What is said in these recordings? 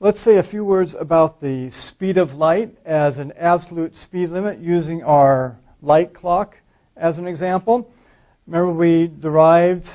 let's say a few words about the speed of light as an absolute speed limit using our light clock as an example. Remember, we derived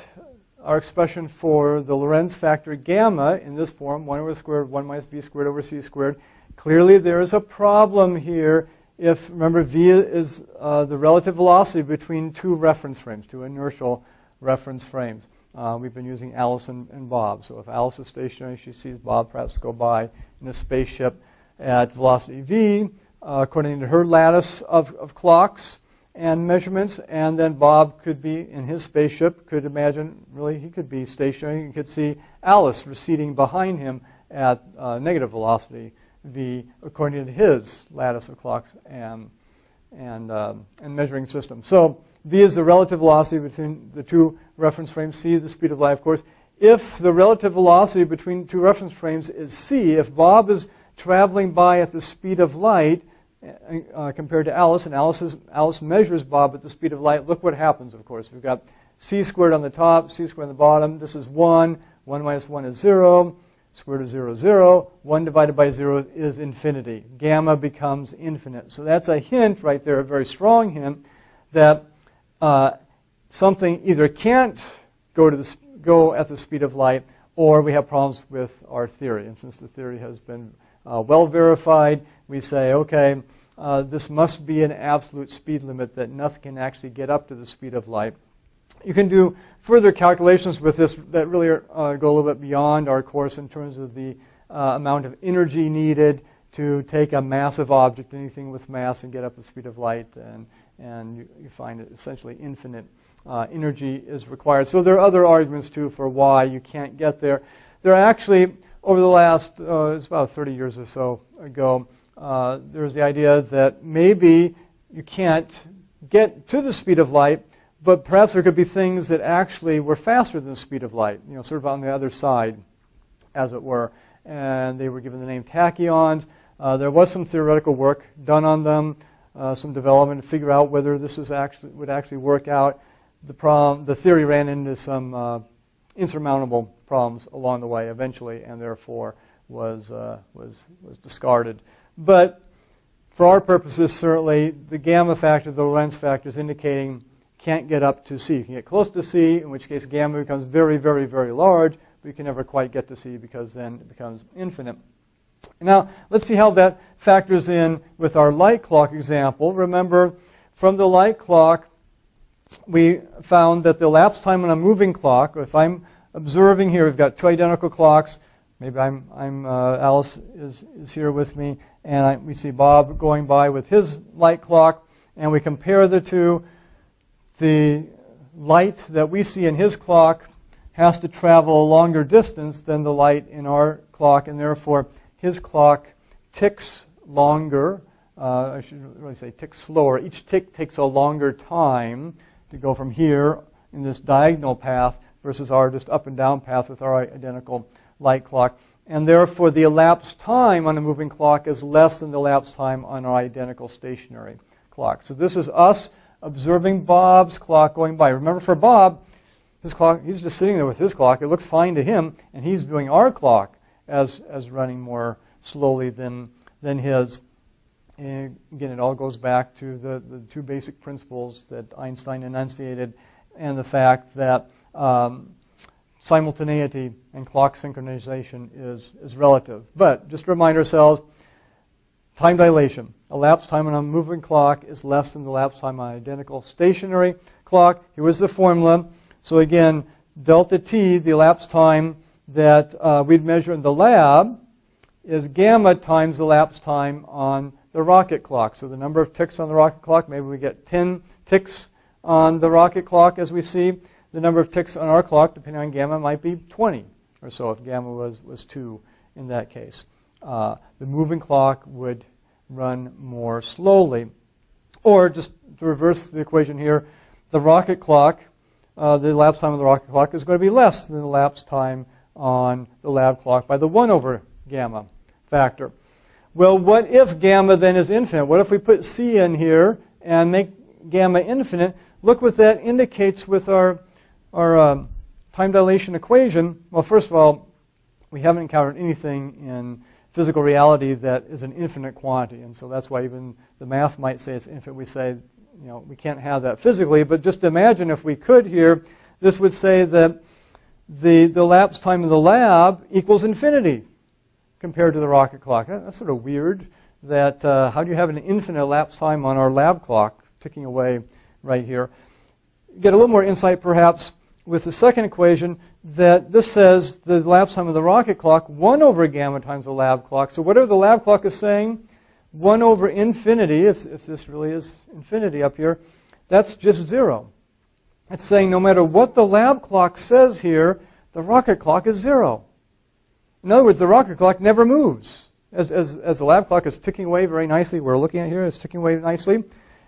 our expression for the Lorentz factor gamma in this form, 1 over the square root of 1 minus v squared over c squared. Clearly, there is a problem here if, remember, v is the relative velocity between two reference frames, two inertial reference frames. We've been using Alice and Bob. So if Alice is stationary, she sees Bob perhaps go by in a spaceship at velocity v, according to her lattice of clocks and measurements. And then Bob could be in his spaceship, could imagine, really, he could be stationary. You could see Alice receding behind him at negative velocity v, according to his lattice of clocks and measuring system. So v is the relative velocity between the two reference frames, c the speed of light, of course. If the relative velocity between two reference frames is c, if Bob is traveling by at the speed of light compared to Alice, and Alice measures Bob at the speed of light, look what happens, of course. We've got c squared on the top, c squared on the bottom. This is 1. 1 minus 1 is 0. Square root of 0 is 0. 1 divided by 0 is infinity. Gamma becomes infinite. So that's a hint right there, a very strong hint, that something either can't go at the speed of light, or we have problems with our theory. And since the theory has been well verified, we say, okay, this must be an absolute speed limit, that nothing can actually get up to the speed of light. You can do further calculations with this that really go a little bit beyond our course in terms of the amount of energy needed to take a massive object, anything with mass, and get up the speed of light. And you find it essentially infinite energy is required. So there are other arguments, too, for why you can't get there. There are actually, over the last, it's about 30 years or so ago, there's the idea that maybe you can't get to the speed of light, but perhaps there could be things that actually were faster than the speed of light, sort of on the other side, as it were. And they were given the name tachyons. There was some theoretical work done on them, some development to figure out whether this would actually work out. The theory ran into some insurmountable problems along the way eventually, and therefore was discarded. But for our purposes, certainly, the gamma factor, the Lorentz factor, is indicating can't get up to c. You can get close to c, in which case gamma becomes very, very, very large, but you can never quite get to c because then it becomes infinite. Now, let's see how that factors in with our light clock example. Remember, from the light clock, we found that the elapsed time on a moving clock, if I'm observing here, we've got two identical clocks. Maybe Alice is here with me, and we see Bob going by with his light clock, and we compare the two. The light that we see in his clock has to travel a longer distance than the light in our clock, and therefore his clock ticks longer. I should really say ticks slower. Each tick takes a longer time to go from here in this diagonal path versus our just up and down path with our identical light clock. And therefore the elapsed time on a moving clock is less than the elapsed time on our identical stationary clock. So this is us observing Bob's clock going by. Remember, for Bob, his clock, he's just sitting there with his clock. It looks fine to him, and he's viewing our clock as running more slowly than his. And again, it all goes back to the two basic principles that Einstein enunciated, and the fact that simultaneity and clock synchronization is relative. But just to remind ourselves, time dilation. Elapsed time on a moving clock is less than the elapsed time on an identical stationary clock. Here was the formula. So again, delta t, the elapsed time that we'd measure in the lab, is gamma times the elapsed time on the rocket clock. So the number of ticks on the rocket clock, maybe we get 10 ticks on the rocket clock as we see. The number of ticks on our clock, depending on gamma, might be 20 or so if gamma was 2 in that case. The moving clock would run more slowly. Or just to reverse the equation here, the rocket clock, the elapsed time on the rocket clock is going to be less than the elapsed time on the lab clock by the 1 over gamma factor. Well, what if gamma then is infinite? What if we put c in here and make gamma infinite? Look what that indicates with our time dilation equation. Well, first of all, we haven't encountered anything in physical reality that is an infinite quantity. And so that's why even the math might say it's infinite. We say, we can't have that physically, but just imagine if we could here, this would say that the elapsed time in the lab equals infinity compared to the rocket clock. That's sort of weird. That how do you have an infinite elapsed time on our lab clock ticking away right here? Get a little more insight perhaps with the second equation that this says the elapsed time of the rocket clock 1 over gamma times the lab clock. So whatever the lab clock is saying, 1 over infinity, if this really is infinity up here, that's just 0. It's saying no matter what the lab clock says here, the rocket clock is 0. In other words, the rocket clock never moves. As the lab clock is ticking away very nicely, we're looking at here, it's ticking away nicely.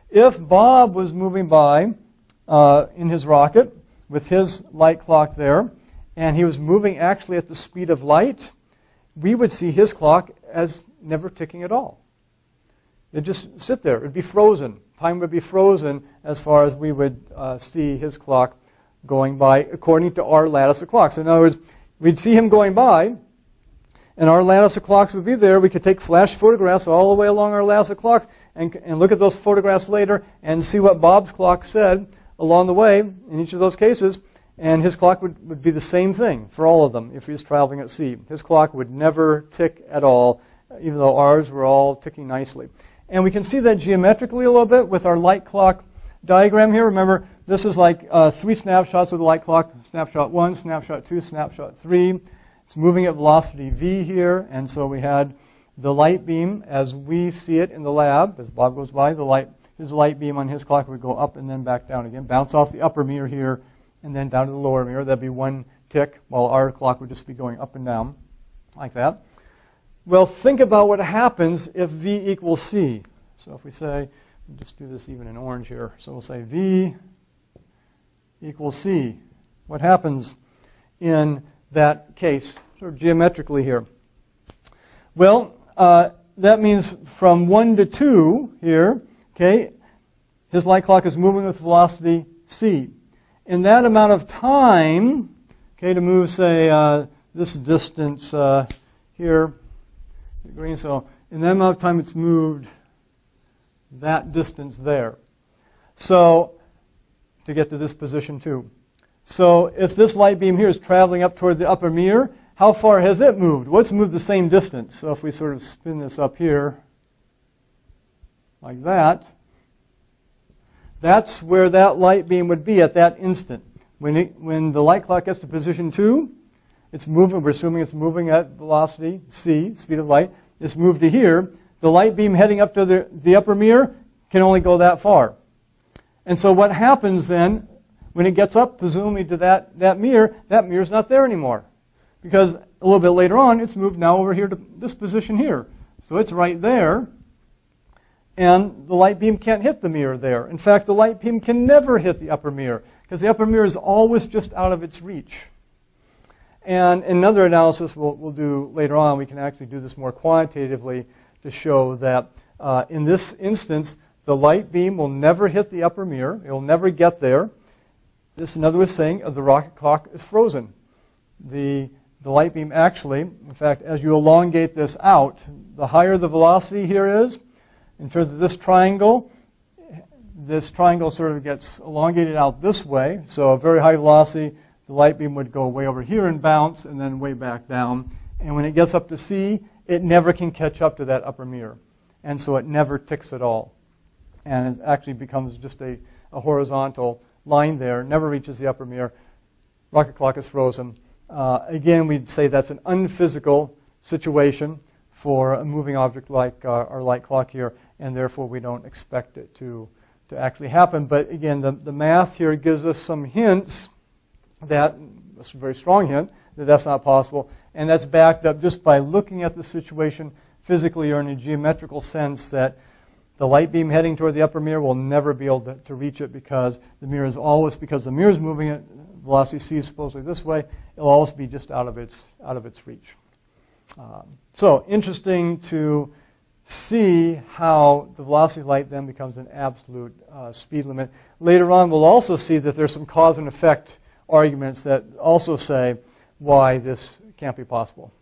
If Bob was moving by in his rocket with his light clock there, and he was moving actually at the speed of light, we would see his clock as never ticking at all. It'd just sit there. It'd be frozen. Time would be frozen as far as we would see his clock going by according to our lattice of clocks. In other words, we'd see him going by, and our lattice of clocks would be there. We could take flash photographs all the way along our lattice of clocks and look at those photographs later and see what Bob's clock said along the way in each of those cases. And his clock would be the same thing for all of them if he was traveling at sea. His clock would never tick at all, even though ours were all ticking nicely. And we can see that geometrically a little bit with our light clock diagram here. Remember, this is like 3 snapshots of the light clock. Snapshot 1, snapshot 2, snapshot 3. It's moving at velocity v here, and so we had the light beam as we see it in the lab. As Bob goes by, his light beam on his clock would go up and then back down again, bounce off the upper mirror here, and then down to the lower mirror. That'd be 1 tick, while our clock would just be going up and down like that. Well, think about what happens if v equals c. So if we say, just do this even in orange here. So we'll say v equals c. What happens in that case, sort of geometrically here? Well, that means from 1 to 2 here, okay, his light clock is moving with velocity c. In that amount of time, okay, to move, say, this distance here, green, so in that amount of time it's moved that distance there. So, to get to this position too. So if this light beam here is traveling up toward the upper mirror, how far has it moved? Well, it's moved the same distance. So if we sort of spin this up here like that, that's where that light beam would be at that instant. When the light clock gets to position 2, it's moving, we're assuming it's moving at velocity c, speed of light. It's moved to here. The light beam heading up to the upper mirror can only go that far. And so what happens then, when it gets up, presumably to that mirror's not there anymore. Because a little bit later on, it's moved now over here to this position here. So it's right there. And the light beam can't hit the mirror there. In fact, the light beam can never hit the upper mirror, because the upper mirror is always just out of its reach. And in another analysis we'll do later on, we can actually do this more quantitatively to show that in this instance, the light beam will never hit the upper mirror. It will never get there. This, in other words, saying the rocket clock is frozen. The light beam actually, in fact, as you elongate this out, the higher the velocity here is, in terms of this triangle sort of gets elongated out this way. So a very high velocity, the light beam would go way over here and bounce, and then way back down. And when it gets up to C, it never can catch up to that upper mirror. And so it never ticks at all. And it actually becomes just a horizontal line there, never reaches the upper mirror. Rocket clock is frozen. Again, we'd say that's an unphysical situation for a moving object like our light clock here, and therefore we don't expect it to actually happen. But again, the math here gives us some hints that, that's a very strong hint, that that's not possible. And that's backed up just by looking at the situation physically or in a geometrical sense, that the light beam heading toward the upper mirror will never be able to reach it, because the mirror is always, because the mirror is moving at velocity c is supposedly this way, it'll always be just out of its reach. So interesting to see how the velocity of light then becomes an absolute speed limit. Later on, we'll also see that there's some cause and effect arguments that also say why this can't be possible.